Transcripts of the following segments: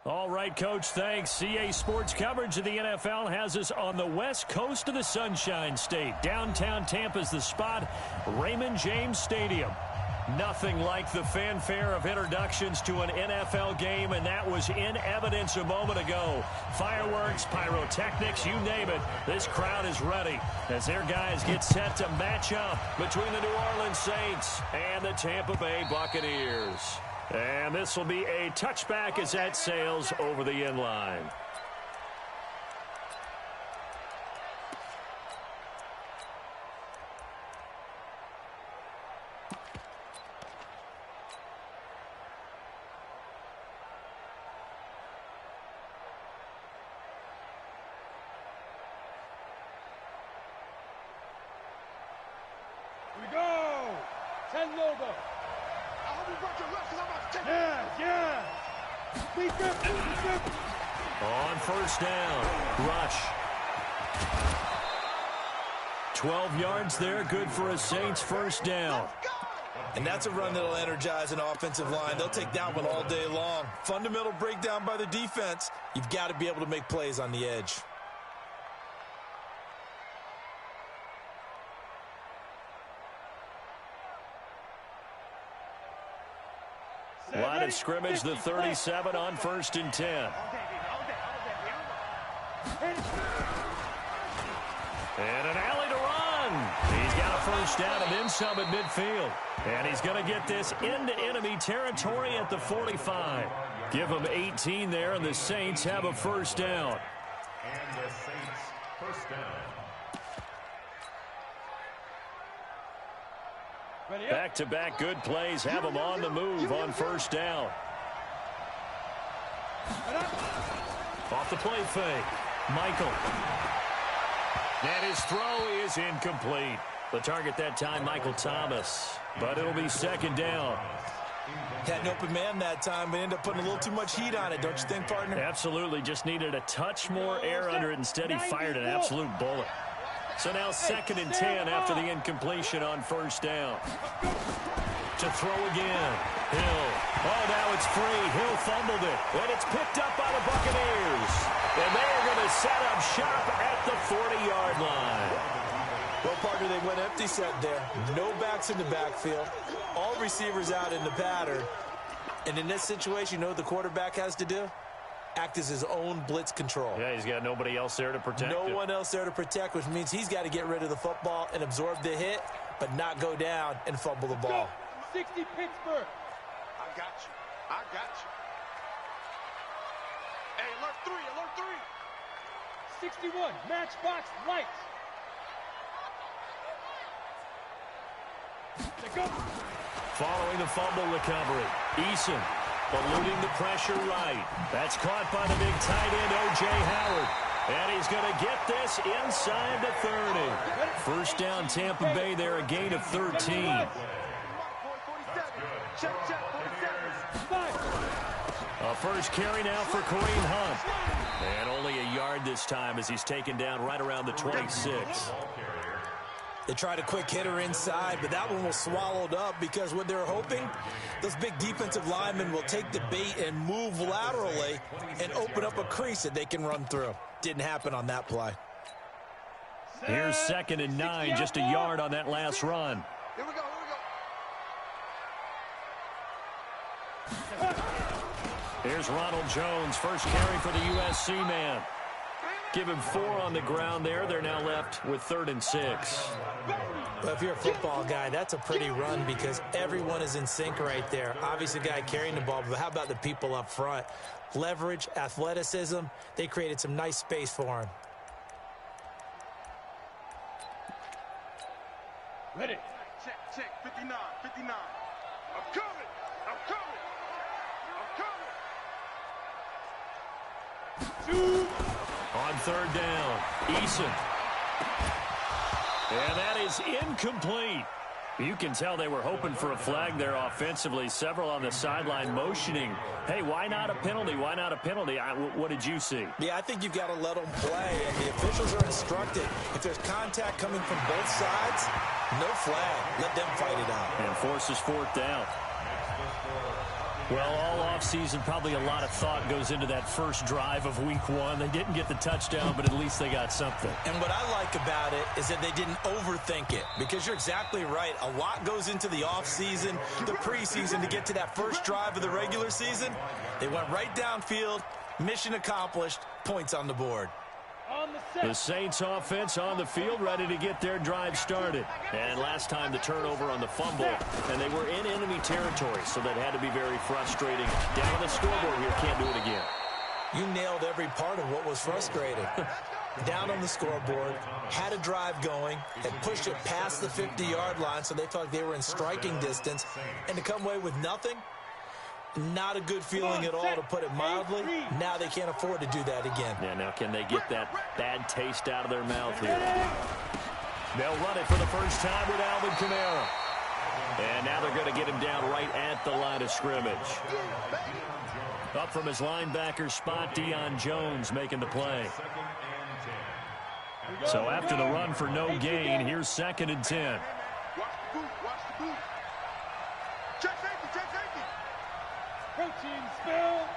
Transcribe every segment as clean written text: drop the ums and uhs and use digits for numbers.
All right, Coach, thanks. CA Sports coverage of the NFL has us on the west coast of the Sunshine State. Downtown Tampa's the spot, Raymond James Stadium. Nothing like the fanfare of introductions to an NFL game, and that was in evidence a moment ago. Fireworks, pyrotechnics, you name it. This crowd is ready as their guys get set to match up between the New Orleans Saints and the Tampa Bay Buccaneers. And this will be a touchback as that sails over the end line. Here we go! 10 logo. Yeah! On first down, rush. 12 yards there, good for a Saints first down. And that's a run that'll energize an offensive line. They'll take that one all day long. Fundamental breakdown by the defense. You've got to be able to make plays on the edge. Line of scrimmage, the 37 on 1st and 10. And an alley to run. He's got a first down and then some at midfield. And he's going to get this into enemy territory at the 45. Give him 18 there, and the Saints have a first down. And the Saints first down. Back-to-back good plays have him on the move on first down. Off the play fake. Michael. And his throw is incomplete. The target that time, Michael Thomas. But it'll be second down. Had an open man that time, but ended up putting a little too much heat on it, don't you think, partner? Absolutely. Just needed a touch more air under it. Instead, he fired an absolute bullet. So now 2nd and 10 after the incompletion on first down. To throw again. Hill. Oh, now it's free. Hill fumbled it. And it's picked up by the Buccaneers. And they are going to set up shop at the 40-yard line. Well, partner, they went empty set there. No backs in the backfield. All receivers out in the pattern. And in this situation, you know what the quarterback has to do? Act as his own blitz control. Yeah, he's got nobody else there to protect him. No one else there to protect, which means he's got to get rid of the football and absorb the hit, but not go down and fumble the ball. 60 Pittsburgh. I got you. I got you. Hey, alert 3, alert 3. 61, matchbox lights. They go. Following the fumble recovery, Eason eluding the pressure right. That's caught by the big tight end, O.J. Howard. And he's going to get this inside the 30. First down, Tampa Bay there, a gain of 13. A first carry now for Kareem Hunt. And only a yard this time as he's taken down right around the 26. They tried a quick hitter inside, but that one was swallowed up because what they're hoping, those big defensive linemen will take the bait and move laterally and open up a crease that they can run through. Didn't happen on that play. Here's 2nd and 9, just a yard on that last run. Here we go, here we go. Here's Ronald Jones, first carry for the USC man. Give him 4 on the ground there. They're now left with 3rd and 6. Well, if you're a football guy, that's a pretty run because everyone is in sync right there. Obviously, the guy carrying the ball, but how about the people up front? Leverage, athleticism, they created some nice space for him. Ready. Check, check, 59, 59. I'm coming, I'm coming, I'm coming. 2. On 3rd down, Eason. And that is incomplete. You can tell they were hoping for a flag there offensively. Several on the sideline motioning. Hey, why not a penalty? Why not a penalty? What did you see? Yeah, I think you've got to let them play, and the officials are instructed. If there's contact coming from both sides, no flag. Let them fight it out. And forces 4th down. Well, all offseason, probably a lot of thought goes into that first drive of week one. They didn't get the touchdown, but at least they got something. And what I like about it is that they didn't overthink it, because you're exactly right. A lot goes into the offseason, the preseason, to get to that first drive of the regular season. They went right downfield, mission accomplished, points on the board. The Saints offense on the field, ready to get their drive started. And last time the turnover on the fumble, and they were in enemy territory, so that had to be very frustrating. Down on the scoreboard here, can't do it again. You nailed every part of what was frustrating. Down on the scoreboard, had a drive going, had pushed it past the 50-yard line, so they thought they were in striking distance, and to come away with nothing, not a good feeling at all, to put it mildly. Now they can't afford to do that again. Yeah, now can they get that bad taste out of their mouth here? They'll run it for the first time with Alvin Kamara. And now they're going to get him down right at the line of scrimmage. Up from his linebacker spot, Deion Jones making the play. So after the run for no gain, here's 2nd and 10. Watch the boot, watch the boot. Check safety, check safety. Coaching spell.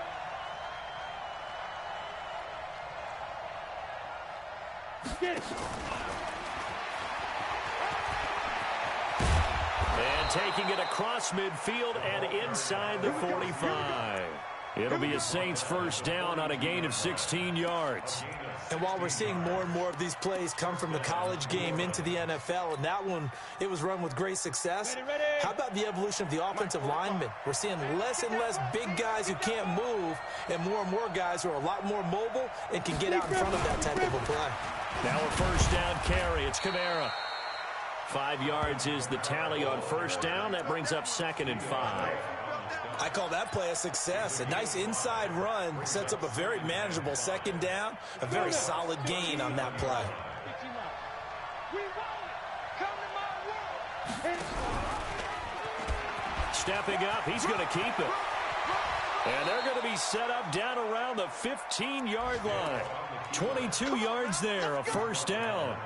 Get it. And taking it across midfield and inside the 45. It'll be a Saints first down on a gain of 16 yards. And while we're seeing more and more of these plays come from the college game into the NFL, and that one, it was run with great success, how about the evolution of the offensive linemen? We're seeing less and less big guys who can't move, and more guys who are a lot more mobile and can get out in front of that type of a play. Now a first down carry. It's Kamara. 5 yards is the tally on first down. That brings up 2nd and 5. I call that play a success. A nice inside run sets up a very manageable 2nd down, a very solid gain on that play. Stepping up, he's going to keep it. And they're going to be set up down around the 15-yard line. 22 yards there, a first down.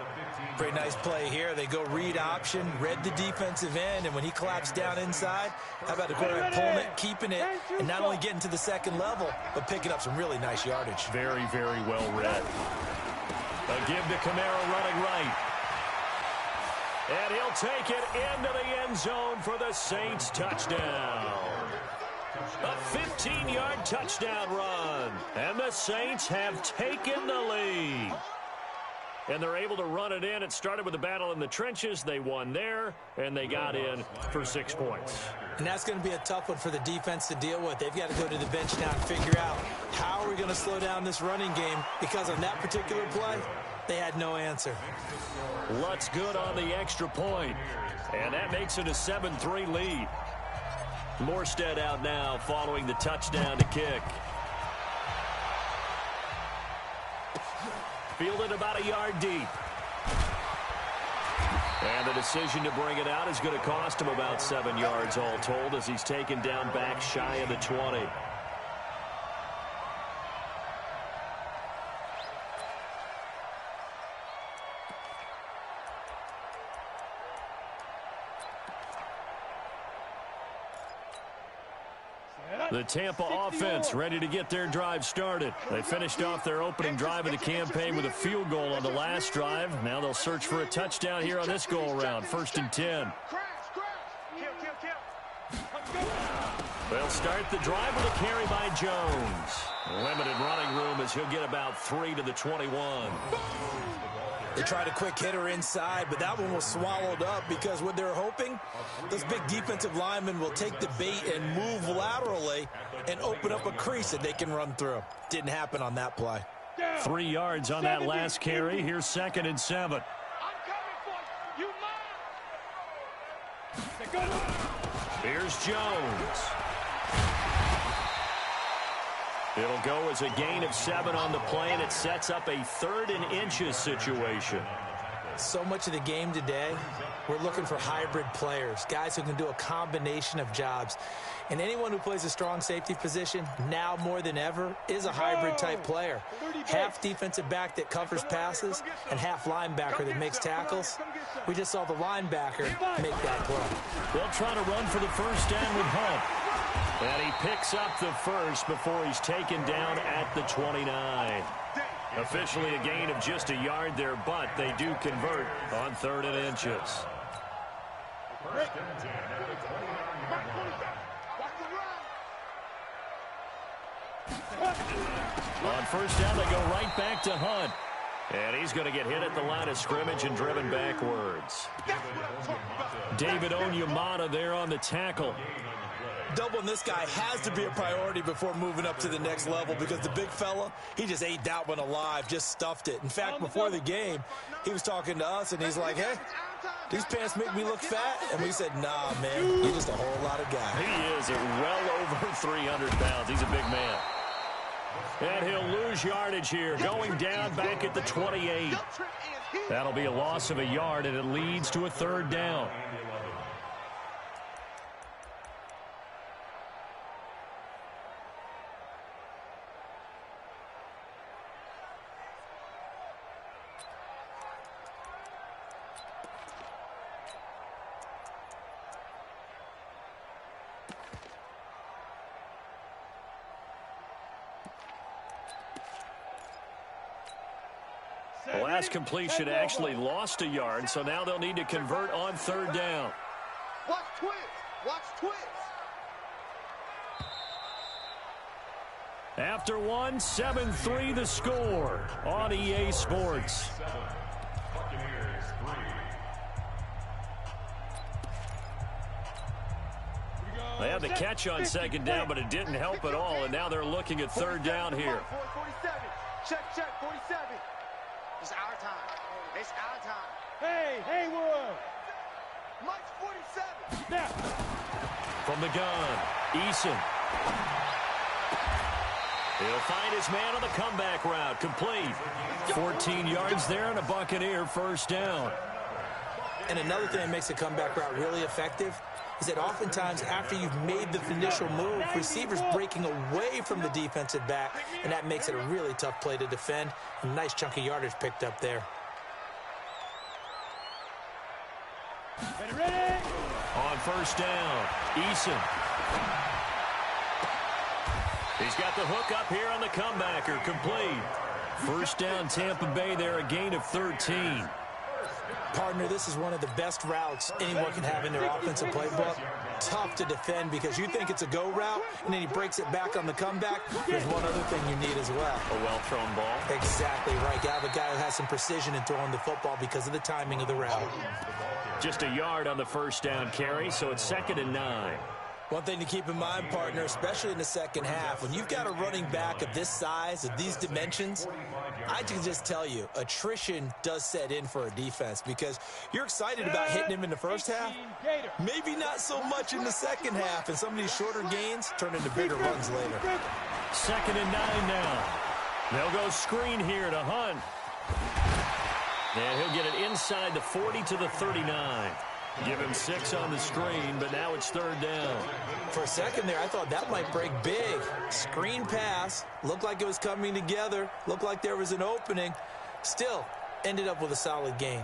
Pretty nice play here. They go read option, read the defensive end, and when he claps down inside, how about the quarterback pulling it, keeping it, and not only getting to the 2nd level, but picking up some really nice yardage. Very, very well read. A give to Kamara running right. And he'll take it into the end zone for the Saints touchdown. A 15-yard touchdown run. And the Saints have taken the lead. And they're able to run it in. It started with a battle in the trenches. They won there, and they got in for 6 points. And that's going to be a tough one for the defense to deal with. They've got to go to the bench now and figure out how are we going to slow down this running game, because on that particular play, they had no answer. Lutz good on the extra point, and that makes it a 7-3 lead. Morstead out now following the touchdown to kick. Fielded about a yard deep. And the decision to bring it out is going to cost him about 7 yards all told, as he's taken down back shy of the 20. The Tampa offense ready to get their drive started. They finished off their opening drive of the campaign with a field goal on the last drive. Now they'll search for a touchdown here on this go-around. 1st and 10. They'll start the drive with a carry by Jones. Limited running room as he'll get about 3 to the 21. They tried a quick hitter inside, but that one was swallowed up, because what they're hoping, those big defensive linemen will take the bait and move laterally and open up a crease that they can run through. Didn't happen on that play. 3 yards on that last carry. Here's 2nd and 7. Here's Jones. It'll go as a gain of 7 on the play, and it sets up a 3rd and inches situation. So much of the game today, we're looking for hybrid players, guys who can do a combination of jobs. And anyone who plays a strong safety position, now more than ever, is a hybrid-type player. Half defensive back that covers passes and half linebacker that makes tackles. We just saw the linebacker make that play. They'll try to run for the first down with Hunt. And he picks up the first before he's taken down at the 29. Officially a gain of just a yard there, but they do convert on 3rd and inches. On first down, they go right back to Hunt. And he's going to get hit at the line of scrimmage and driven backwards. David Onyemata there on the tackle. Doubling this guy has to be a priority before moving up to the next level because the big fella, he just ate that one alive, just stuffed it. In fact, before the game, he was talking to us, and he's like, hey, these pants make me look fat. And we said, nah, man, you're just a whole lot of guy. He is at well over 300 pounds. He's a big man. And he'll lose yardage here, going down back at the 28. That'll be a loss of a yard, and it leads to a 3rd down. The last completion actually lost a yard, so now they'll need to convert on 3rd down. Watch twins. Watch twins. After one, 7-3 the score on EA Sports. They had the catch on 2nd down, but it didn't help at all, and now they're looking at 3rd down here. 47. Check, 47. It's our time. It's our time. Hey, Haywood. Mike's 47. Snap. From the gun, Eason. He'll find his man on the comeback route, complete. 14 yards there and a Buccaneer first down. And another thing that makes a comeback route really effective is that oftentimes after you've made the initial move, receivers breaking away from the defensive back, and that makes it a really tough play to defend. A nice chunk of yardage picked up there. Ready? On first down, Eason. He's got the hook up here on the comebacker, complete. First down, Tampa Bay there, a gain of 13. Partner, this is one of the best routes anyone can have in their offensive playbook. Tough to defend because you think it's a go route, and then he breaks it back on the comeback. There's one other thing you need as well. A well-thrown ball. Exactly right. You have a guy who has some precision in throwing the football because of the timing of the route. Just a yard on the first down carry, so it's 2nd and 9. One thing to keep in mind, partner, especially in the second half, when you've got a running back of this size, of these dimensions, I can just tell you, attrition does set in for a defense because you're excited about hitting him in the first half, maybe not so much in the second half, and some of these shorter gains turn into bigger runs later. 2nd and 9 now. They'll go screen here to Hunt. And he'll get it inside the 40 to the 39. Give him 6 on the screen, but now it's 3rd down. For a second there, I thought that might break big. Screen pass. Looked like it was coming together. Looked like there was an opening. Still, ended up with a solid gain.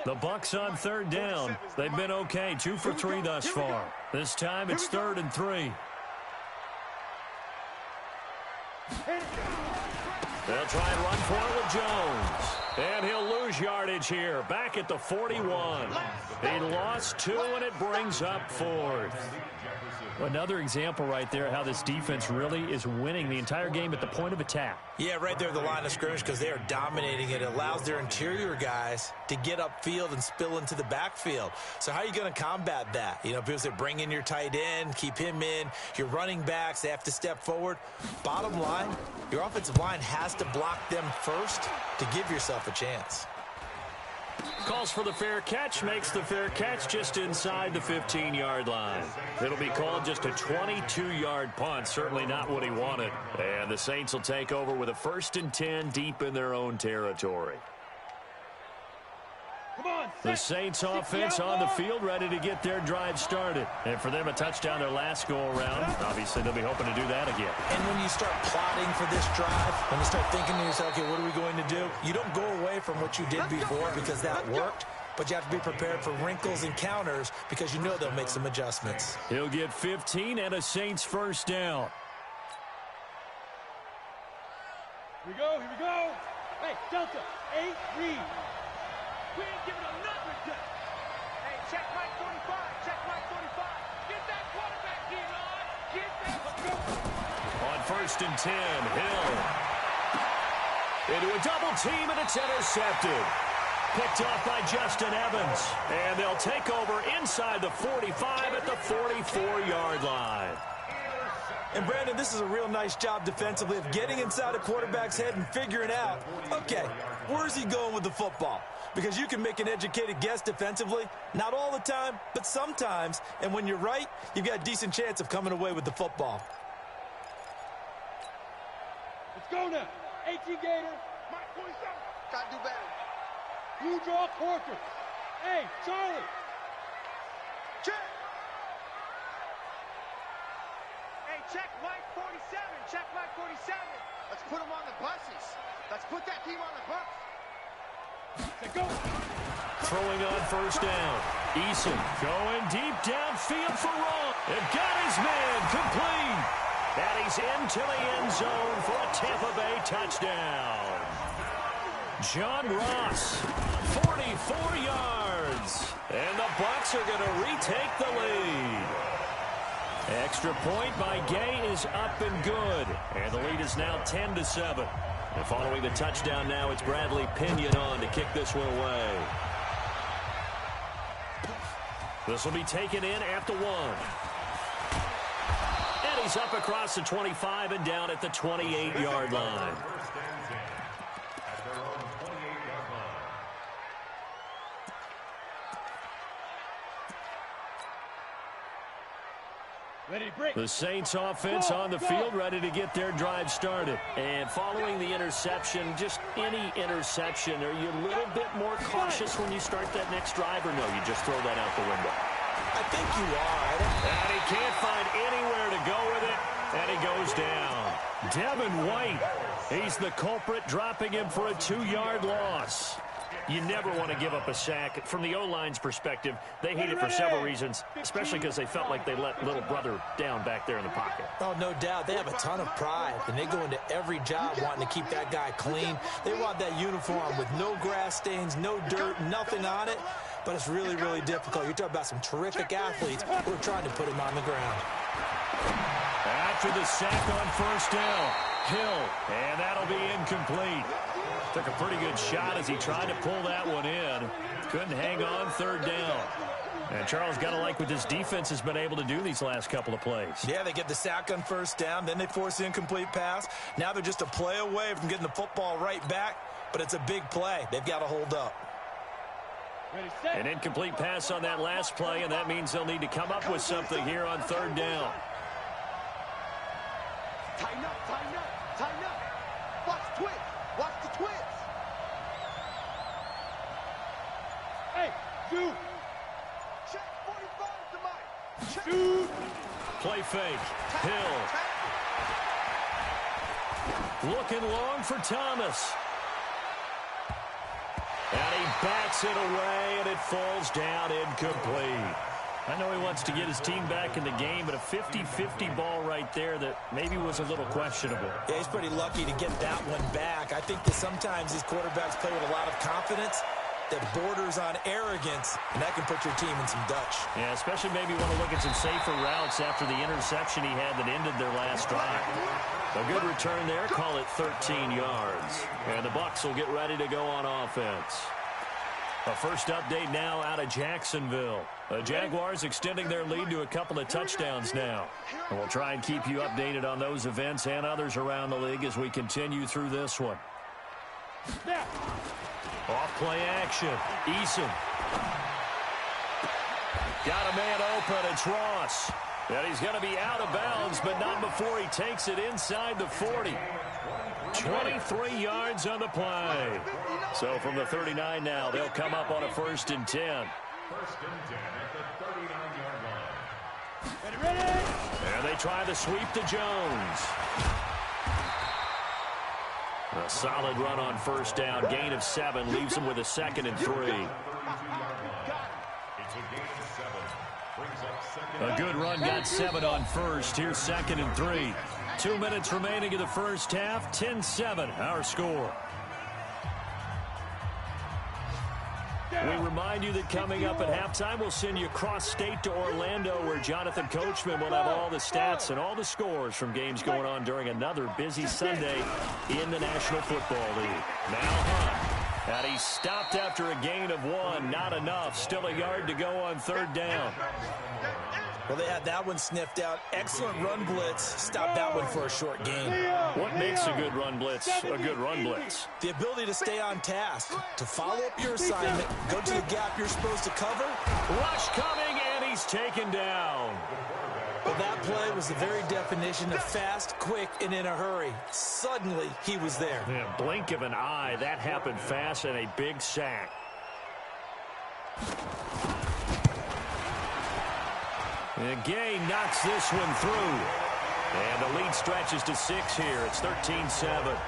The Bucs on 3rd down. They've been okay, 2 for 3 thus far. This time it's 3rd and 3. They'll try and run for it with Jones. And he'll lose yardage here, back at the 41. He lost 2, and it brings up 4th. Another example right there how this defense really is winning the entire game at the point of attack. Yeah, right there at the line of scrimmage because they are dominating it. It allows their interior guys to get upfield and spill into the backfield. So how are you going to combat that? You know, people say bring in your tight end, keep him in. Your running backs, they have to step forward. Bottom line, your offensive line has to block them first to give yourself a chance. Calls for the fair catch, makes the fair catch just inside the 15-yard line. It'll be called just a 22-yard punt, certainly not what he wanted. And the Saints will take over with a 1st and 10 deep in their own territory. The Saints offense on the field, ready to get their drive started. And for them, a touchdown their last go-around. Obviously, they'll be hoping to do that again. And when you start plotting for this drive, when you start thinking to yourself, okay, what are we going to do? You don't go away from what you did before because that worked. But you have to be prepared for wrinkles and counters because you know they'll make some adjustments. He'll get 15 and a Saints 1st down. Here we go, here we go. Hey, Delta, 8, read. We ain't giving another duck. Hey, check Mike 45. Check Mike 45. Get that quarterback in, on. Get that. Let's go. On 1st and 10, Hill. Into a double team, and it's intercepted. Picked off by Justin Evans. And they'll take over inside the 45 at the 44-yard line. And, Brandon, this is a real nice job defensively of getting inside a quarterback's head and figuring out, okay, where's he going with the football? Because you can make an educated guess defensively. Not all the time, but sometimes. And when you're right, you've got a decent chance of coming away with the football. Let's go now. 18 Gator. Mike 47. Gotta do better. Blue draw quarter. Hey, Charlie. Check. Hey, check Mike 47. Check Mike 47. Let's put him on the buses. Let's put that team on the bus. Go. Throwing on 1st down. Eason going deep downfield for Ross. And got his man complete. And he's into the end zone for a Tampa Bay touchdown. John Ross, 44 yards. And the Bucs are going to retake the lead. Extra point by Gay is up and good. And the lead is now 10-7. And following the touchdown now, it's Bradley Pinion on to kick this one away. This will be taken in at the 1. And he's up across the 25 and down at the 28-yard line. The Saints offense on the field, ready to get their drive started. And following the interception, just any interception, are you a little bit more cautious when you start that next drive, or no, you just throw that out the window? I think you are. And he can't find anywhere to go with it, and he goes down. Devin White, he's the culprit, dropping him for a 2-yard loss. You never want to give up a sack. From the O-line's perspective, they hate it for several reasons, especially because they felt like they let little brother down back there in the pocket. Oh, no doubt. They have a ton of pride, and they go into every job wanting to keep that guy clean. They want that uniform with no grass stains, no dirt, nothing on it. But it's really, really difficult. You're talking about some terrific athletes who are trying to put him on the ground. After the sack on 1st down, Hill, and that'll be incomplete. Took a pretty good shot as he tried to pull that one in. Couldn't hang on 3rd down. And Charles, got to like what this defense has been able to do these last couple of plays. Yeah, they get the sack on 1st down, then they force the incomplete pass. Now they're just a play away from getting the football right back, but it's a big play. They've got to hold up. An incomplete pass on that last play, and that means they'll need to come up with something here on 3rd down. Tighten up, tighten up, tighten up. Watch the twitch. Watch the twitch. Hey, you. Check 45 to Mike. Check. Shoot. Play fake. Hill. Looking long for Thomas. And he backs it away, and it falls down incomplete. I know he wants to get his team back in the game, but a 50-50 ball right there that maybe was a little questionable. Yeah, he's pretty lucky to get that one back. I think that sometimes these quarterbacks play with a lot of confidence that borders on arrogance, and that can put your team in some Dutch. Yeah, especially maybe want to look at some safer routes after the interception he had that ended their last drive. A good return there, call it 13 yards. And the Bucs will get ready to go on offense. A first update now out of Jacksonville. The Jaguars extending their lead to a couple of touchdowns now. And we'll try and keep you updated on those events and others around the league as we continue through this one. Snap. Off play action. Eason. Got a man open. It's Ross. And he's going to be out of bounds, but not before he takes it inside the 40. 23 yards on the play. So from the 39 now, they'll come up on a 1st and 10. 1st and 10 at the 39-yard line. Ready? And they try the sweep to Jones. A solid run on 1st down. Gain of 7 leaves them with a 2nd and 3. It's a gain of 7. Brings up 2nd. A good run, got 7 on 1st. Here's 2nd and 3. 2 minutes remaining in the 1st half. 10-7, our score. We remind you that coming up at halftime, we'll send you cross-state to Orlando, where Jonathan Coachman will have all the stats and all the scores from games going on during another busy Sunday in the National Football League. Now Hunt, and he's stopped after a gain of 1. Not enough. Still a yard to go on 3rd down. Well, they had that one sniffed out. Excellent run blitz. Stopped that one for a short gain. What makes a good run blitz a good run blitz? The ability to stay on task, to follow up your assignment, go to the gap you're supposed to cover. Rush coming, and he's taken down. Well, that play was the very definition of fast, quick, and in a hurry. Suddenly, he was there. Yeah, blink of an eye. That happened fast, and a big sack. And Gay knocks this one through. And the lead stretches to 6 here. It's 13-7.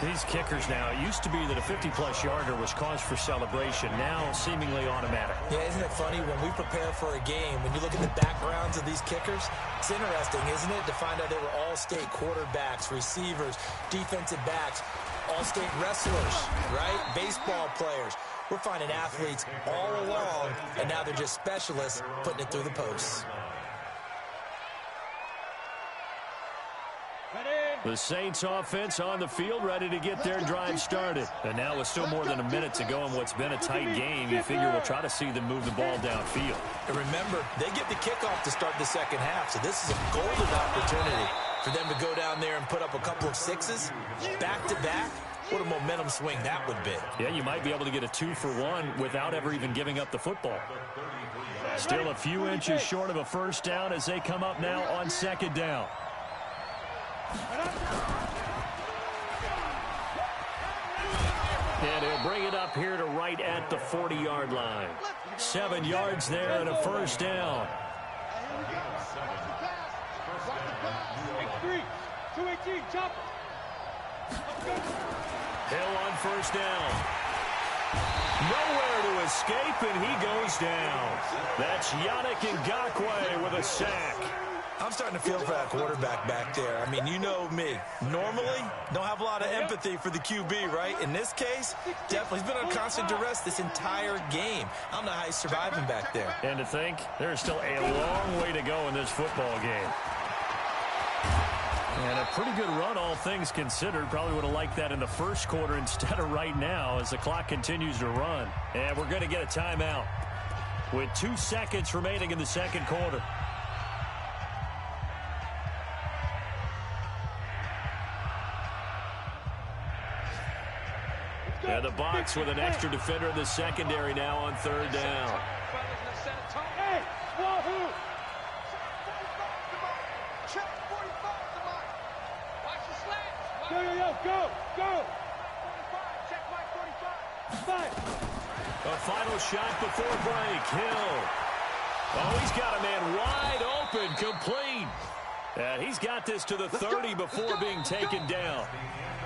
These kickers now, it used to be that a 50-plus yarder was cause for celebration. Now seemingly automatic. Yeah, isn't it funny when we prepare for a game, when you look at the backgrounds of these kickers, it's interesting, isn't it, to find out they were all-state quarterbacks, receivers, defensive backs, all-state wrestlers, right? Baseball players. We're finding athletes all along, and now they're just specialists putting it through the posts. The Saints offense on the field, ready to get their drive started. And now with still more than a minute to go in what's been a tight game, you figure we'll try to see them move the ball downfield. And remember, they get the kickoff to start the 2nd half, so this is a golden opportunity for them to go down there and put up a couple of 6s back-to-back. What a momentum swing that would be. Yeah, you might be able to get a 2-for-1 without ever even giving up the football. Still a few inches short of a 1st down as they come up now on 2nd down. And he'll bring it up here to right at the 40-yard line. 7 yards there and a 1st down. 3, 218, chop. Hill on 1st down. Nowhere to escape, and he goes down. That's Yannick Ngakoue with a sack. I'm starting to feel for that quarterback back there. I mean, you know me. Normally, don't have a lot of empathy for the QB, right? In this case, definitely he's been on constant duress this entire game. I don't know how he's surviving back there. And to think, there's still a long way to go in this football game. And a pretty good run, all things considered. Probably would have liked that in the 1st quarter instead of right now as the clock continues to run. And we're going to get a timeout with 2 seconds remaining in the 2nd quarter. And the box with an extra defender in the secondary now on 3rd down. Hey, wahoo! Go! Check my 45. 5. A final shot before break. Hill. Oh, he's got a man wide open, complete. And he's got this to the 30 before being taken down.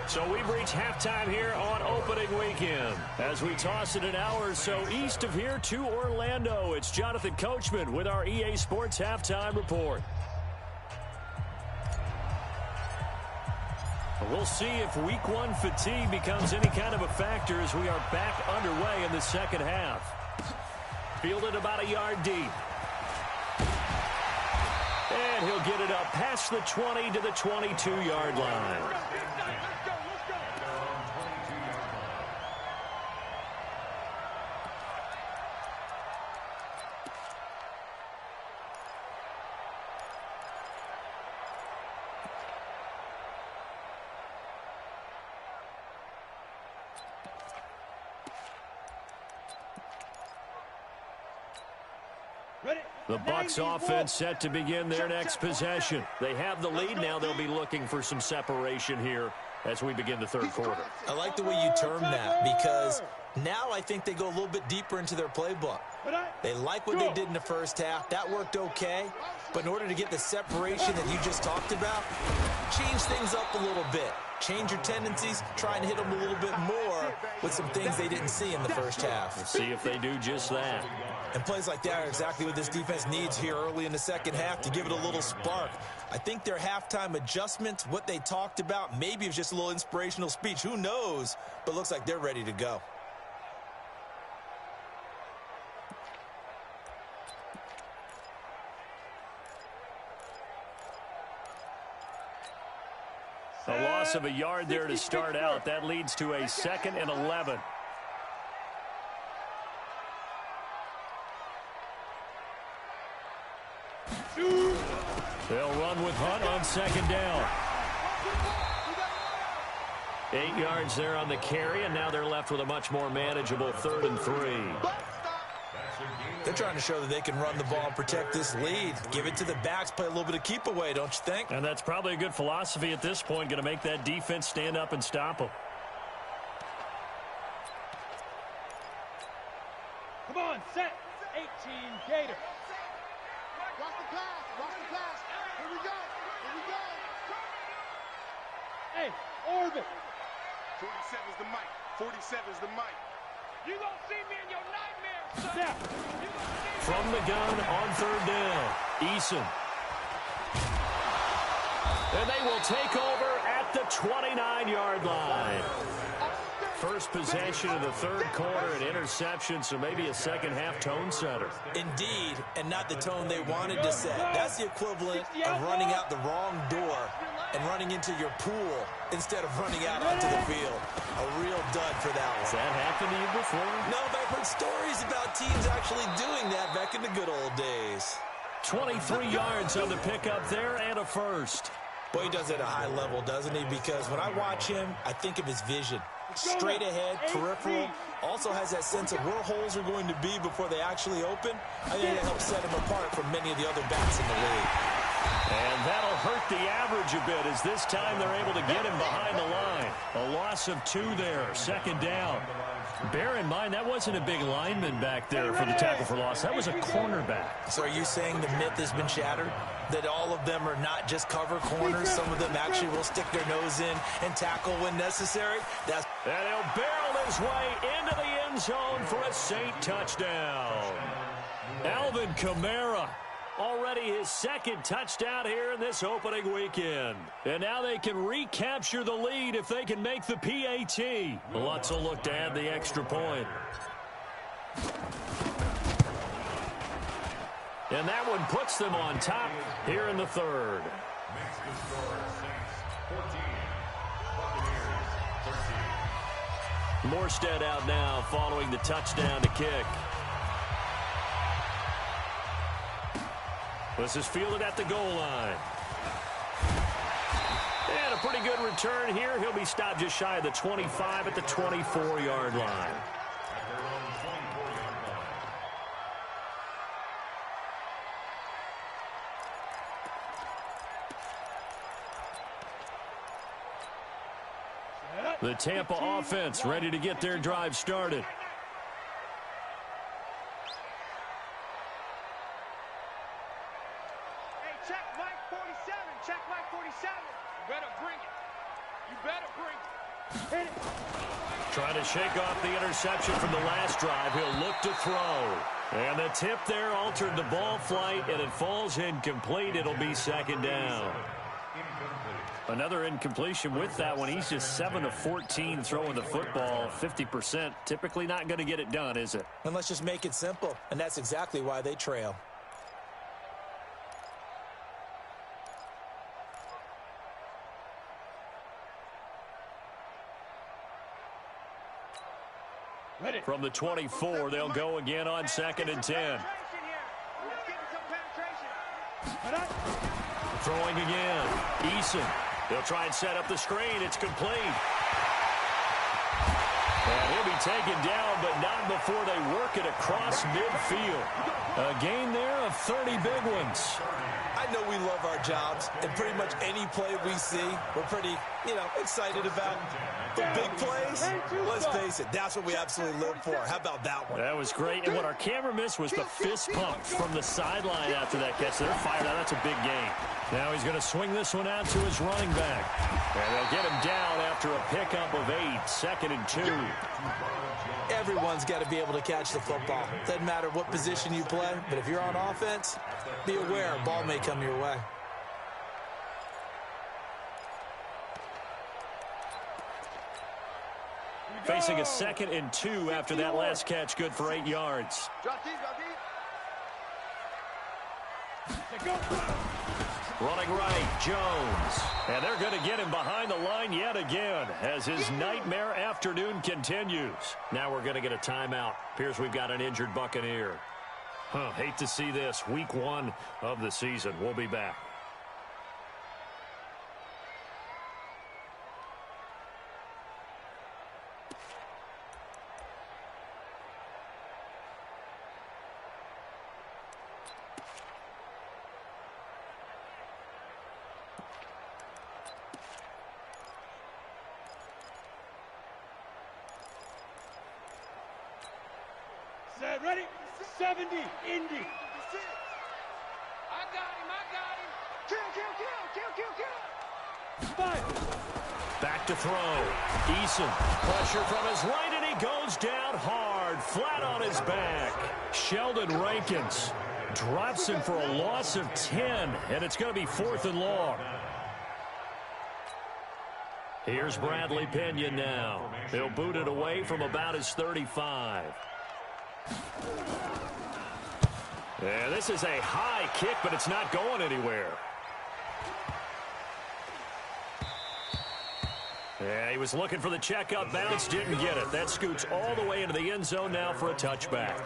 So we've reached halftime here on opening weekend. As we toss it an hour or so east of here to Orlando, it's Jonathan Coachman with our EA Sports Halftime Report. We'll see if week 1 fatigue becomes any kind of a factor as we are back underway in the 2nd half. Fielded about a yard deep. And he'll get it up past the 20 to the 22-yard line. The Bucs offense set to begin their next possession. They have the lead. Now they'll be looking for some separation here as we begin the third quarter. I like the way you term that, because now I think they go a little bit deeper into their playbook. They like what they did in the first half. That worked okay. But in order to get the separation that you just talked about, change things up a little bit. Change your tendencies, try and hit them a little bit more with some things they didn't see in the first half. We'll see if they do just that. And plays like that are exactly what this defense needs here early in the second half to give it a little spark. I think their halftime adjustments, what they talked about, maybe it was just a little inspirational speech. Who knows? But looks like they're ready to go. A loss of a yard there to start out. That leads to a 2nd and 11. They'll run with Hunt on 2nd down. 8 yards there on the carry, and now they're left with a much more manageable 3rd and 3. They're trying to show that they can run the ball and protect this lead. Give it to the backs, play a little bit of keep away, don't you think? And that's probably a good philosophy at this point, going to make that defense stand up and stop them. Come on, set. 18 Gator. Watch the pass. Watch the pass. Here we go. Here we go. Hey, orbit. 47's the mic. 47's the mic. You gonna see me in your nightmares, son. From the gun on 3rd down, Eason. And they will take over at the 29-yard line. First possession of the 3rd quarter, an interception, so maybe a second-half tone setter. Indeed, and not the tone they wanted to set. That's the equivalent of running out the wrong door and running into your pool instead of running out onto the field. A real dud for that one. Has that happened to you before? No, but I've heard stories about teams actually doing that back in the good old days. 23 yards on the pickup there and a first. Boy, he does it at a high level, doesn't he? Because when I watch him, I think of his vision. Straight ahead, peripheral, also has that sense of where holes are going to be before they actually open. I think that helps set him apart from many of the other backs in the league. And that'll hurt the average a bit as this time they're able to get him behind the line. A loss of 2 there, 2nd down. Bear in mind, that wasn't a big lineman back there for the tackle for loss. That was a cornerback. So are you saying the myth has been shattered? That all of them are not just cover corners? Some of them actually will stick their nose in and tackle when necessary? And he'll barrel his way into the end zone for a Saint touchdown. Alvin Kamara. Already his 2nd touchdown here in this opening weekend. And now they can recapture the lead if they can make the PAT. Lutz will look to add the extra point. And that one puts them on top here in the 3rd. Morstead out now following the touchdown to kick. This is fielded at the goal line. And a pretty good return here. He'll be stopped just shy of the 25 at the 24-yard line. The Tampa offense ready to get their drive started. Check Mike 47. Check Mike 47. You better bring it. You better bring it. Hit it. Trying to shake off the interception from the last drive. He'll look to throw. And the tip there altered the ball flight, and it falls incomplete. It'll be 2nd down. Another incompletion with that one. He's just 7 of 14 throwing the football, 50%. Typically not going to get it done, is it? And let's just make it simple. And that's exactly why they trail. From the 24, they'll go again on 2nd and 10. Throwing again. Eason. They'll try and set up the screen. It's complete. And he'll be taken down, but not before they work it across midfield. A gain there of 30 big ones. I know we love our jobs, and pretty much any play we see, we're pretty, excited about. But big plays, let's face it, that's what we absolutely live for. How about that one? That was great, and what our camera missed was the fist pump from the sideline after that catch. They're fired out. That's a big gain. Now he's going to swing this one out to his running back. And they'll get him down after a pickup of 8, 2nd and 2. Everyone's got to be able to catch the football. Doesn't matter what position you play, but if you're on offense, be aware a ball may come your way. Facing a 2nd and 2 after that last catch, good for 8 yards. Drop deep, drop deep. Running right, Jones. And they're going to get him behind the line yet again as his nightmare afternoon continues. Now we're going to get a timeout. Appears we've got an injured Buccaneer. Hate to see this. Week 1 of the season. We'll be back. Set, ready? 70, Indy. I got him. Kill. 5. Back to throw. Eason. Pressure from his right, and he goes down hard, flat on his back. Sheldon Rankins drops him for a loss of 10, and it's going to be 4th and long. Here's Bradley Pinion now. He'll boot it away from about his 35. Yeah, this is a high kick, but it's not going anywhere. Yeah, he was looking for the checkup bounce, didn't get it. That scoots all the way into the end zone now for a touchback.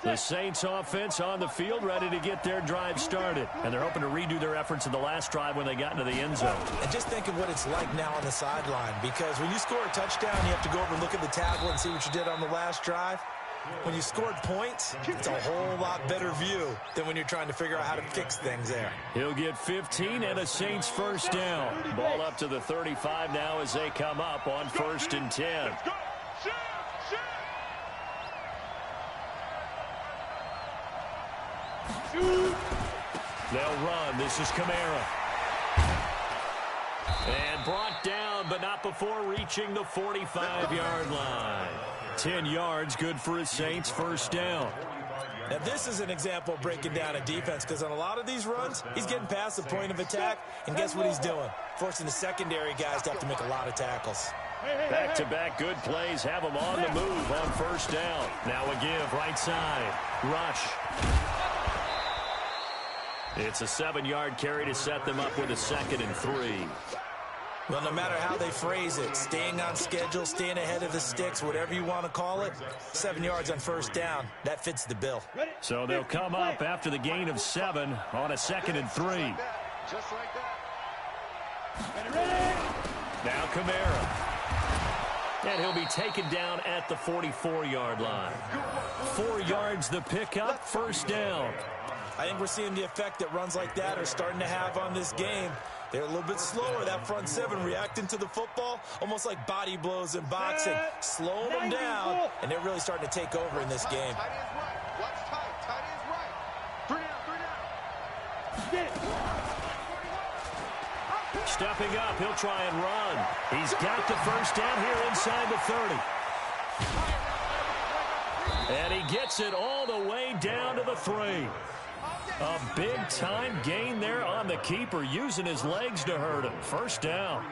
The Saints offense on the field, ready to get their drive started. And they're hoping to redo their efforts in the last drive when they got into the end zone. And just think of what it's like now on the sideline, because when you score a touchdown, you have to go over and look at the tablet and see what you did on the last drive. When you scored points, it's a whole lot better view than when you're trying to figure out how to fix things there. He'll get 15 and a Saints first down. Ball up to the 35 now as they come up on 1st and 10. They'll run. This is Kamara. And brought down, but not before reaching the 45-yard line. 10 yards, good for his Saints first down. Now, this is an example of breaking down a defense, because on a lot of these runs, he's getting past the point of attack, and guess what he's doing? Forcing the secondary guys to have to make a lot of tackles. Back-to-back good plays have them on the move on first down. Now a give, right side. Rush. It's a 7-yard carry to set them up with a 2nd and 3. Well, no matter how they phrase it, staying on schedule, staying ahead of the sticks, whatever you want to call it, 7 yards on first down, that fits the bill. So they'll come up after the gain of 7 on a 2nd and 3. Just like that. Now Kamara. And he'll be taken down at the 44-yard line. 4 yards the pickup, first down. I think we're seeing the effect that runs like that are starting to have on this game. They're a little bit slower, that front 7, reacting to the football, almost like body blows in boxing, slowing them down, and they're really starting to take over in this game. Tight end's right. Watch tight. Tight end's right. 3 down. Get it. Stepping up, he'll try and run. He's got the first down here inside the 30. And he gets it all the way down to the 3. A big-time gain there on the keeper, using his legs to hurt him. First down.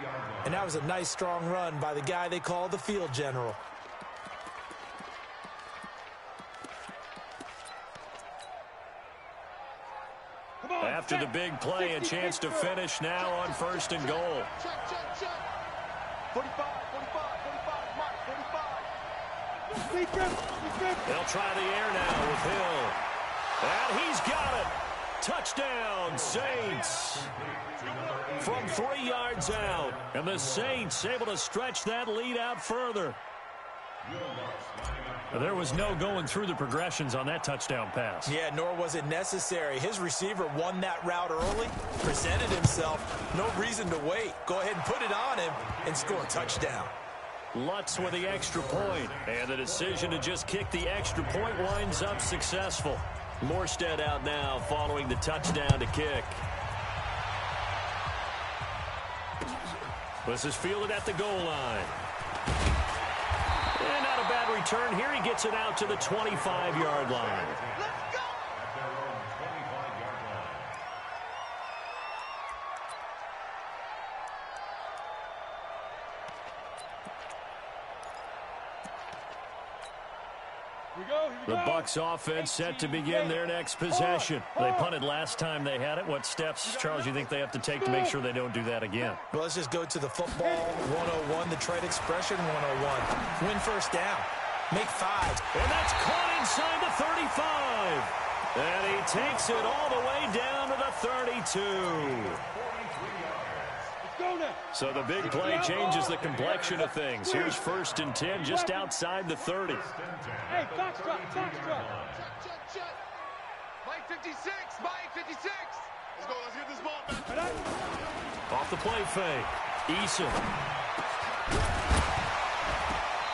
And that was a nice, strong run by the guy they call the field general. After the big play, a chance to finish now on 1st and goal. Check. 45, Mark, 45. They'll try the air now with Hill. And he's got it. Touchdown, Saints. From 3 yards out. And the Saints able to stretch that lead out further. There was no going through the progressions on that touchdown pass. Yeah, nor was it necessary. His receiver won that route early, presented himself. No reason to wait. Go ahead and put it on him and score a touchdown. Lutz with the extra point. And the decision to just kick the extra point winds up successful. Morstead out now following the touchdown to kick. This is fielded at the goal line. And not a bad return here. He gets it out to the 25-yard line. Let's go! The Bucs offense set to begin their next possession. They punted last time they had it. What steps, Charles, you think they have to take to make sure they don't do that again? Well, let's just go to the football 101, the trade expression 101. Win first down. Make 5. And that's caught inside the 35. And he takes it all the way down to the 32. So the big play changes the complexion of things. Here's 1st and 10 just outside the 30. Hey, foxtrot, foxtrot. Check. Mike 56, Mike 56. Let's get this ball back. Off the play fake. Eason.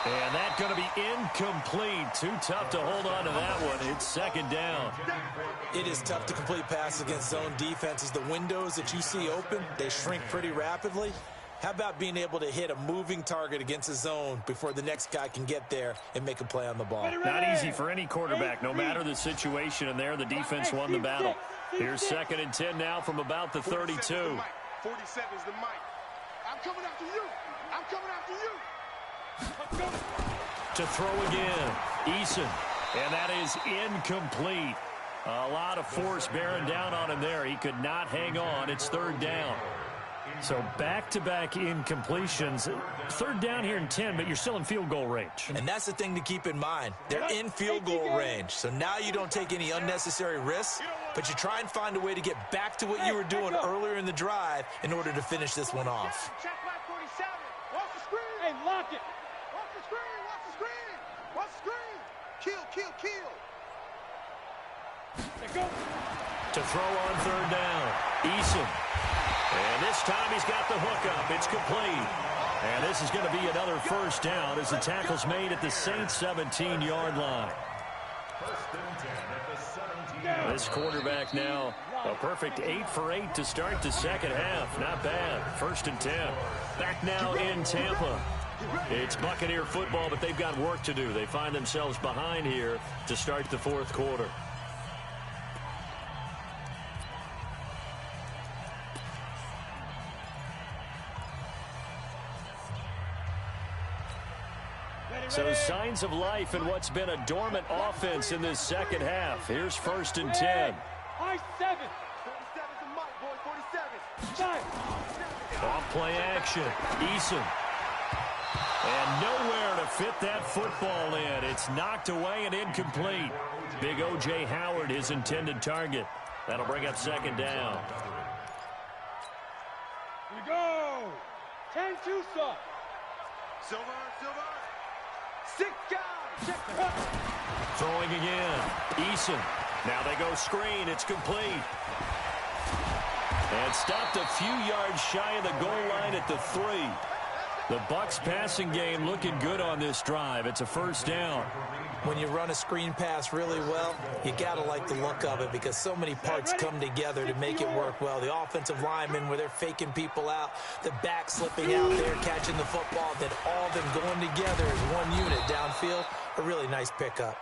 And that's going to be incomplete. Too tough to hold on to that one. It's 2nd down. It is tough to complete passes against zone defenses. The windows that you see open, they shrink pretty rapidly. How about being able to hit a moving target against a zone before the next guy can get there and make a play on the ball? Not easy for any quarterback, no matter the situation. And there, the defense won the battle. Here's 2nd and 10 now from about the 32. 47 is the mic. I'm coming after you. I'm coming after you. To throw again. Eason. And that is incomplete. A lot of force bearing down on him there. He could not hang on. It's 3rd down. So back-to-back incompletions. 3rd down here in 10, but you're still in field goal range. And that's the thing to keep in mind. They're in field goal range. So now you don't take any unnecessary risks, but you try and find a way to get back to what you were doing earlier in the drive in order to finish this one off. Check back 47. Watch the screen. Hey, lock it. Watch the screen. Watch the screen. Watch the screen. Kill. There go. To throw on 3rd down. Eason. And this time he's got the hook up. It's complete. And this is going to be another 1st down as the tackle's made at the Saints 17-yard line. This quarterback now a perfect 8 for 8 to start the 2nd half. Not bad. 1st and 10. Back now in Tampa. It's Buccaneer football, but they've got work to do. They find themselves behind here to start the 4th quarter. So signs of life in what's been a dormant offense in this 2nd half. Here's 1st and 10. I 7. 47's the mic, boy. 47. 5. Off play action. Eason. And nowhere to fit that football in. It's knocked away and incomplete. Big O.J. Howard, his intended target. That'll bring up 2nd down. Here we go. 10 Tucson. Silver. 6 guys. Check the hook. Throwing again. Eason. Now they go screen. It's complete. And stopped a few yards shy of the goal line at the 3. The Bucs passing game looking good on this drive. It's a 1st down. When you run a screen pass really well, you got to like the look of it because so many parts come together to make it work well. The offensive linemen where they're faking people out, the back slipping out there, catching the football, then all of them going together as one unit downfield. A really nice pickup.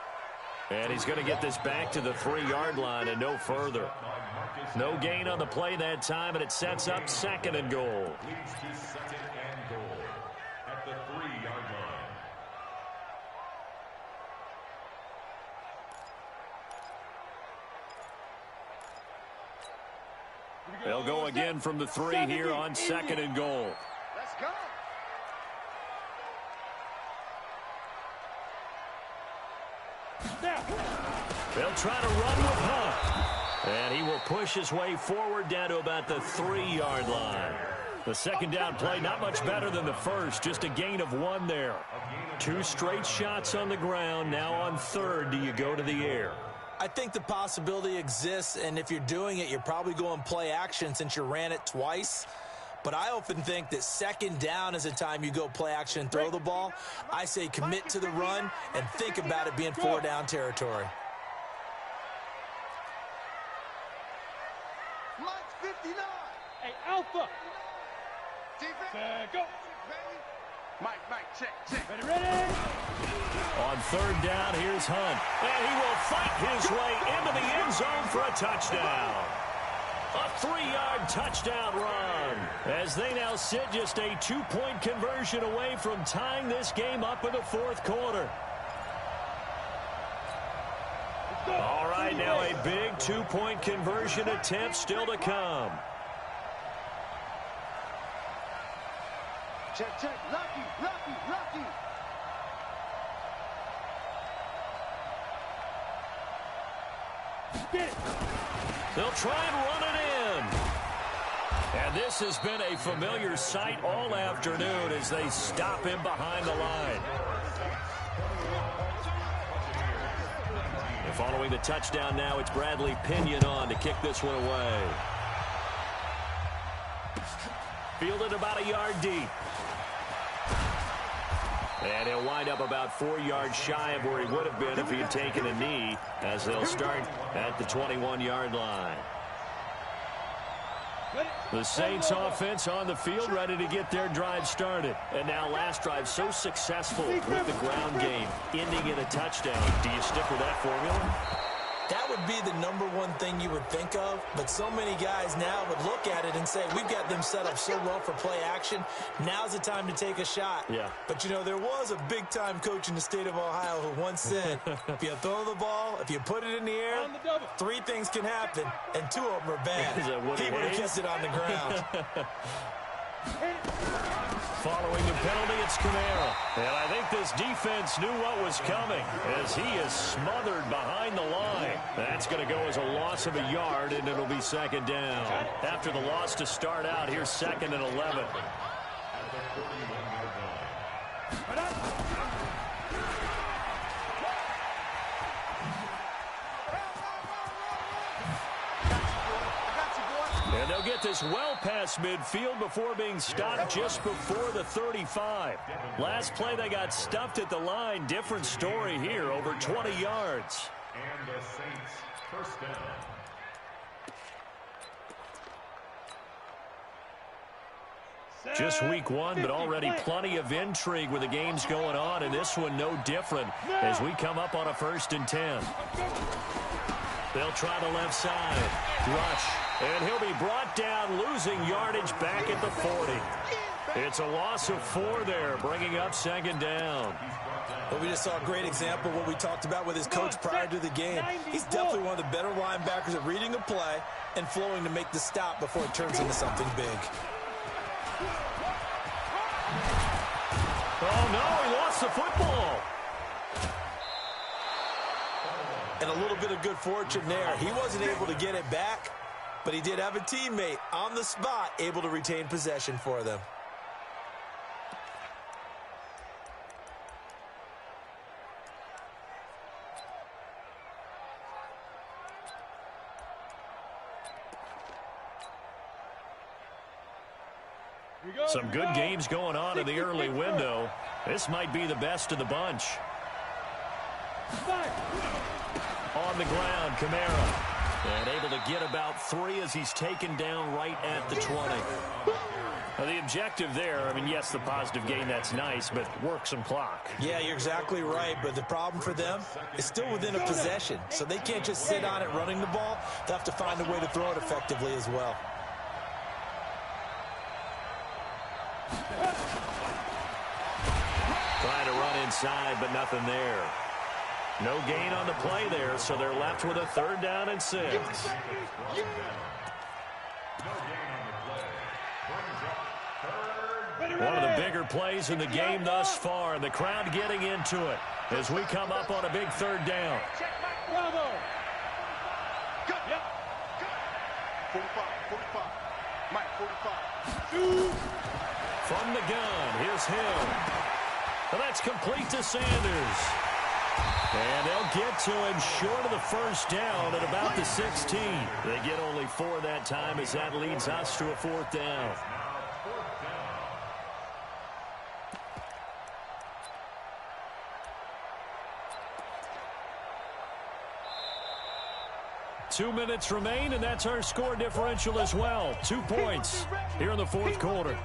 And he's going to get this back to the 3-yard line and no further. No gain on the play that time, and it sets up 2nd and goal. They'll go again from the 3 here on 2nd and goal. Let's go. They'll try to run with Hunt. And he will push his way forward down to about the 3-yard line. The second down play, not much better than the first, just a gain of 1 there. 2 straight shots on the ground. Now on third, do you go to the air? I think the possibility exists, and if you're doing it, you're probably going play action since you ran it twice. But I often think that second down is the time you go play action and throw the ball. I say commit to the run and think about it being 4-down territory. Lights 59. Hey, Alpha. Defense. Go. Mike, check. Ready. On third down, here's Hunt. And he will fight his way into the end zone for a touchdown. A 3-yard touchdown run. As they now sit just a 2-point conversion away from tying this game up in the fourth quarter. All right, now a big 2-point conversion attempt still to come. Check. Lucky. Get it. They'll try and run it in. And this has been a familiar sight all afternoon as they stop him behind the line. And following the touchdown now, it's Bradley Pinion on to kick this one away. Fielded about a yard deep. And he'll wind up about 4 yards shy of where he would have been if he had taken a knee, as they'll start at the 21-yard line. The Saints offense on the field ready to get their drive started. And now last drive so successful with the ground game, ending in a touchdown. Do you stick with that formula? That would be the #1 thing you would think of, but so many guys now would look at it and say, we've got them set up so well for play action, now's the time to take a shot. Yeah. But, you know, there was a big-time coach in the state of Ohio who once said, if you throw the ball, if you put it in the air, 3 things can happen, and 2 of them are bad. He would have kissed it on the ground. Following the penalty, it's Kamara. And I think this defense knew what was coming as he is smothered behind the line. That's going to go as a loss of a yard, and it'll be second down. After the loss to start out, here's 2nd and 11. And they'll get this well past midfield before being stopped just before the 35. Last play, they got stuffed at the line. Different story here, over 20 yards. And the Saints first down. Just week 1, but already plenty of intrigue with the games going on, and this one no different as we come up on a 1st and 10. They'll try the left side. Rush. And he'll be brought down, losing yardage back at the 40. It's a loss of 4 there, bringing up 2nd down. But we just saw a great example of what we talked about with his coach prior to the game. He's definitely one of the better linebackers at reading a play and flowing to make the stop before it turns into something big. Oh, no, he lost the football. And a little bit of good fortune there. He wasn't able to get it back, but he did have a teammate on the spot able to retain possession for them. Some good games going on in the early window. This might be the best of the bunch. On the ground, Kamara. And able to get about 3 as he's taken down right at the 20. Now, the objective there, I mean, yes, the positive gain, that's nice, but work some clock. Yeah, you're exactly right, but the problem for them is still within a possession, so they can't just sit on it running the ball. They'll have to find a way to throw it effectively as well. Trying to run inside, but nothing there. No gain on the play there, so they're left with a 3rd down and 6. One of the bigger plays in the game thus far, and the crowd getting into it as we come up on a big 3rd down. Bravo. 45. Mike, 45. Shoot. From the gun, here's Hill. And that's complete to Sanders. And they'll get to him short of the first down at about the 16. They get only 4 that time as that leads us to a 4th down. 2 minutes remain, and that's our score differential as well. 2 points here in the 4th quarter.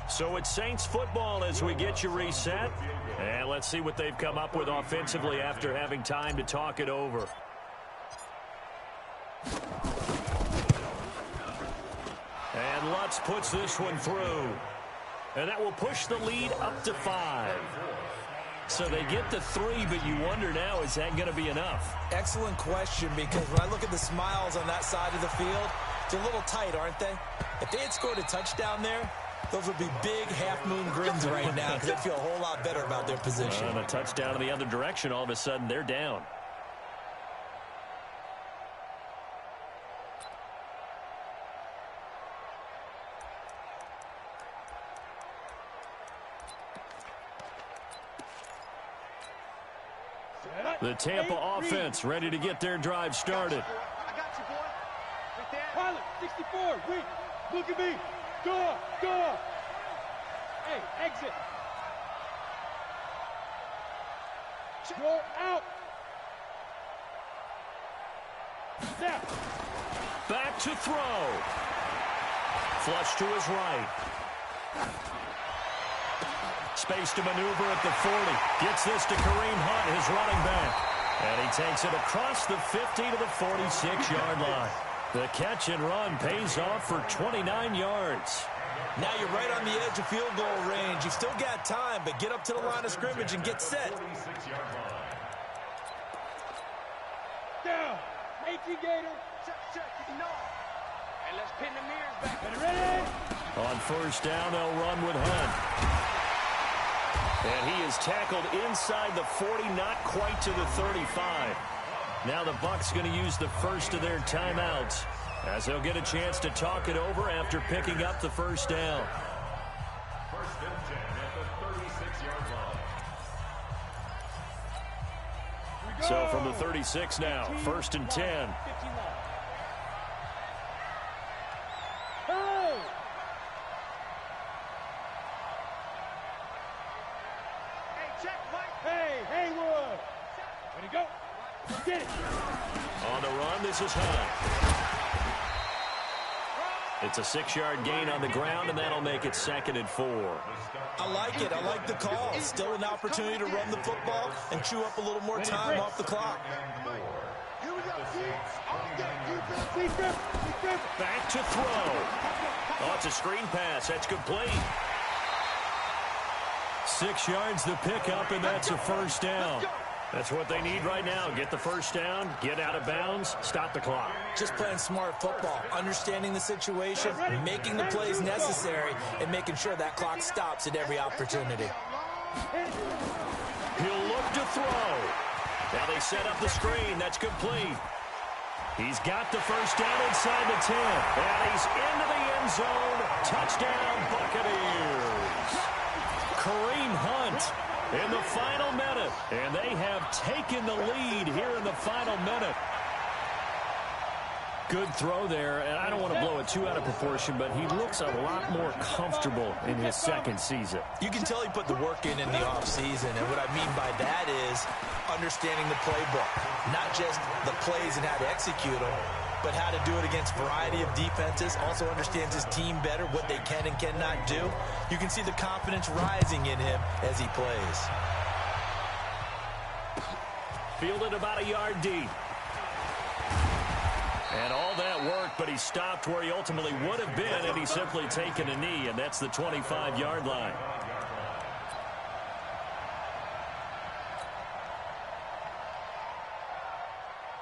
So it's Saints football as we get you reset. And let's see what they've come up with offensively after having time to talk it over. And Lutz puts this one through. And that will push the lead up to 5. So they get the 3, but you wonder now, is that going to be enough? Excellent question, because when I look at the smiles on that side of the field, they're a little tight, aren't they? If they had scored a touchdown there, those would be big half-moon grins right now because they feel a whole lot better about their position. And a touchdown in the other direction, all of a sudden they're down. The Tampa offense ready to get their drive started. I got you, boy. Right there. Pilot, 64. Wait. Look at me. Go. Hey, exit. Roll out. Snap. Back to throw. Flush to his right. Space to maneuver at the 40. Gets this to Kareem Hunt, his running back. And he takes it across the 50 to the 46-yard line. The catch and run pays off for 29 yards. Now you're right on the edge of field goal range. You've still got time, but get up to the line of scrimmage and get set. Down. 18 Gator. Check. You know. And let's pin the mirrors back. Ready? On first down, they'll run with Hunt. And he is tackled inside the 40, not quite to the 35. Now the Bucs going to use the first of their timeouts as they'll get a chance to talk it over after picking up the first down. First and 10 at the 36-yard line. So from the 36 now, first and 10. Hey, check, Mike. hey, Haywood. Ready to go. Get it. On the run, this is Hunt. It's a 6-yard gain on the ground, and that'll make it 2nd and 4. I like it. I like the call. Still an opportunity to run the football and chew up a little more time off the clock. Here we go, kids. All day, defense. Back to throw. Oh, it's a screen pass. That's complete. 6 yards the pickup, and that's a first down. That's what they need right now. Get the first down, get out of bounds, stop the clock. Just playing smart football, understanding the situation, making the plays necessary, and making sure that clock stops at every opportunity. He'll look to throw. Now they set up the screen. That's complete. He's got the first down inside the 10. And he's into the end zone. Touchdown, Buccaneers. Kareem Hunt in the final minute. And they have taken the lead here in the final minute. Good throw there, and I don't want to blow it too out of proportion, but he looks a lot more comfortable in his second season. You can tell he put the work in the offseason, and what I mean by that is understanding the playbook. Not just the plays and how to execute them, but how to do it against a variety of defenses. Also understands his team better, what they can and cannot do. You can see the confidence rising in him as he plays. Fielded about a yard deep. And all that work, but he stopped where he ultimately would have been, and he's simply taken a knee, and that's the 25-yard line.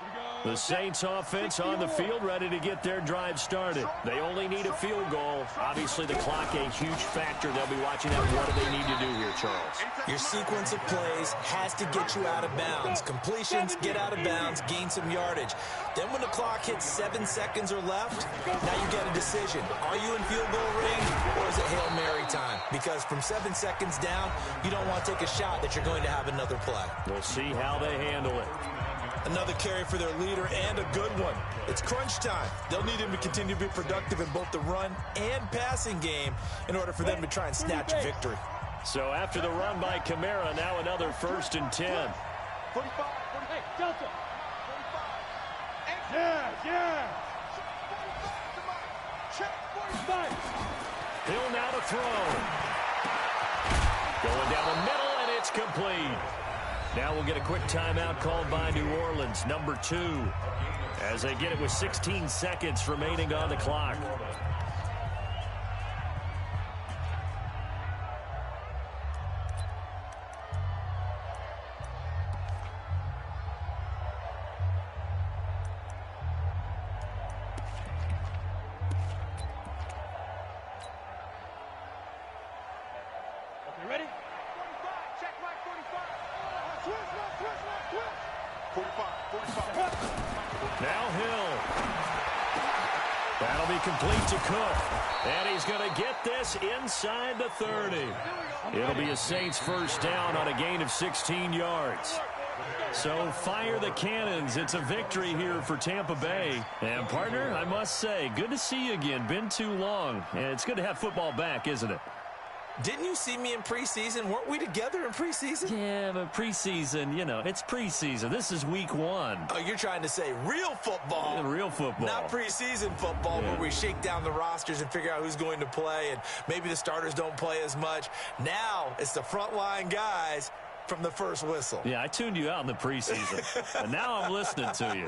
Here we go. The Saints offense on the field, ready to get their drive started. They only need a field goal. Obviously, the clock a huge factor. They'll be watching that. What do they need to do here, Charles? Your sequence of plays has to get you out of bounds. Completions, get out of bounds, gain some yardage. Then when the clock hits 7 seconds or left, now you get a decision. Are you in field goal range, or is it Hail Mary time? Because from 7 seconds down, you don't want to take a shot that you're going to have another play. We'll see how they handle it. Another carry for their leader, and a good one. It's crunch time. They'll need him to continue to be productive in both the run and passing game in order for them to try and snatch a victory. So after the run by Kamara, now another 1st and 10. 45, hey, Delta. 45. Yeah. 45. Hill now to throw. Going down the middle, and it's complete. Now we'll get a quick timeout called by New Orleans, number 2, as they get it with 16 seconds remaining on the clock. Okay, ready? 45, check right 45. Switch. 45. Now Hill. That'll be complete to Cook. And he's going to get this inside the 30. It'll be a Saints first down on a gain of 16 yards. So fire the cannons. It's a victory here for Tampa Bay. And, partner, I must say, good to see you again. Been too long. And it's good to have football back, isn't it? Didn't you see me in preseason? Weren't we together in preseason? Yeah, but preseason, it's preseason. This is week 1. Oh, you're trying to say real football. Yeah, real football. Not preseason football, where we shake down the rosters and figure out who's going to play, and maybe the starters don't play as much. Now it's the frontline guys from the first whistle. Yeah, I tuned you out in the preseason, but now I'm listening to you.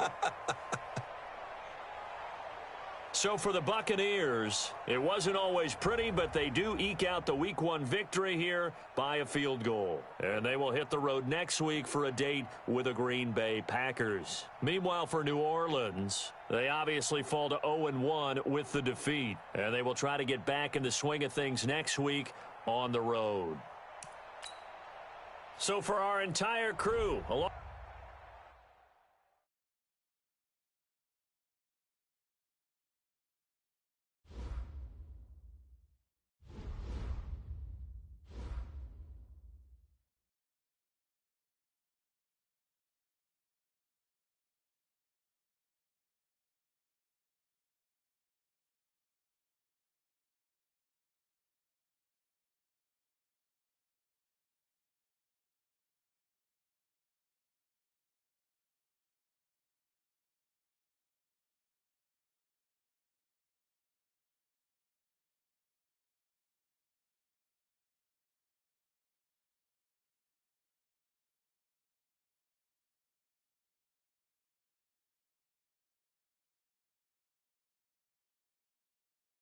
So for the Buccaneers, it wasn't always pretty, but they do eke out the Week 1 victory here by a field goal. And they will hit the road next week for a date with the Green Bay Packers. Meanwhile, for New Orleans, they obviously fall to 0-1 with the defeat. And they will try to get back in the swing of things next week on the road. So for our entire crew, along